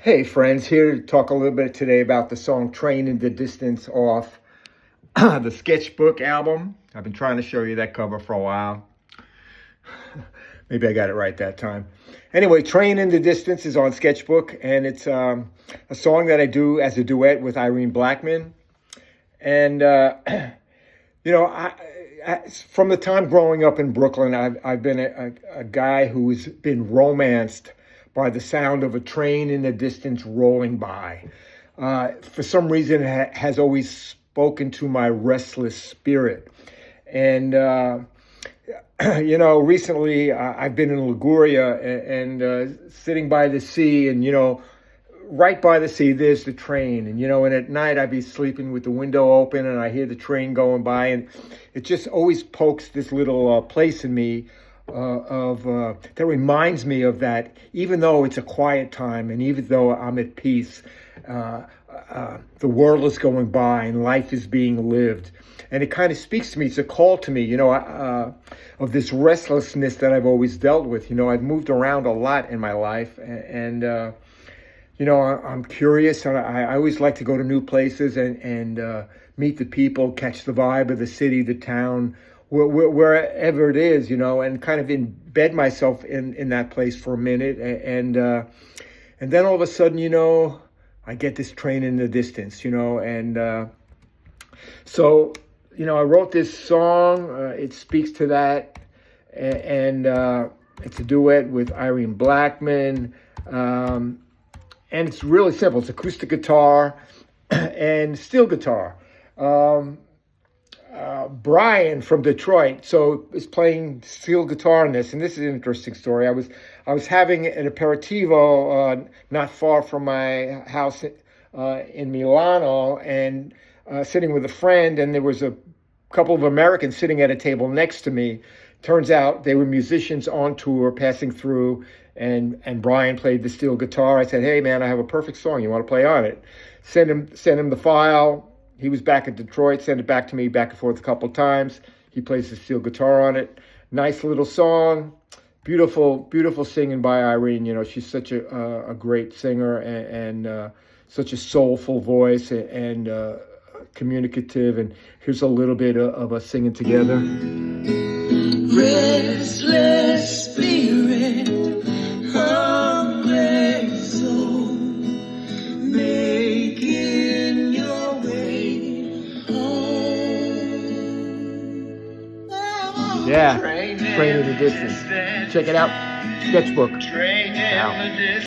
Hey friends, here to talk a little bit today about the song Train in the Distance off the Sketchbook album. I've been trying to show you that cover for a while. Maybe I got it right that time. Anyway, Train in the Distance is on Sketchbook, and it's a song that I do as a duet with Irene Blackman. And, from the time growing up in Brooklyn, I've been a guy who's been romanced by the sound of a train in the distance rolling by. For some reason, it has always spoken to my restless spirit. And, recently I've been in Liguria and sitting by the sea, and, right by the sea, there's the train. And, and at night I'd be sleeping with the window open and I hear the train going by, and it just always pokes this little place in me that reminds me of that. Even though it's a quiet time and even though I'm at peace, the world is going by and life is being lived. And it kind of speaks to me. It's a call to me, of this restlessness that I've always dealt with. I've moved around a lot in my life, and I'm curious. I always like to go to new places and meet the people, catch the vibe of the city, the town, wherever it is, and kind of embed myself in that place for a minute. And then all of a sudden, I get this train in the distance, and so, I wrote this song. It speaks to that, and it's a duet with Irene Blackman. And it's really simple. It's acoustic guitar and steel guitar. Brian from Detroit is playing steel guitar in this, and this is an interesting story. I was having an aperitivo not far from my house in Milano, and sitting with a friend, and there was a couple of Americans sitting at a table next to me. Turns out they were musicians on tour passing through, and Brian played the steel guitar. I said, "Hey man, I have a perfect song. You want to play on it?" Send him the file. He was back in Detroit, sent it back to me, back and forth a couple of times. He plays the steel guitar on it. Nice little song. Beautiful, beautiful singing by Irene. She's such a great singer and such a soulful voice and communicative. And here's a little bit of us singing together. Restless spirit, hungry soul, making your way home. Yeah, Train in the Distance. Check it out. Sketchbook. Train in the distance.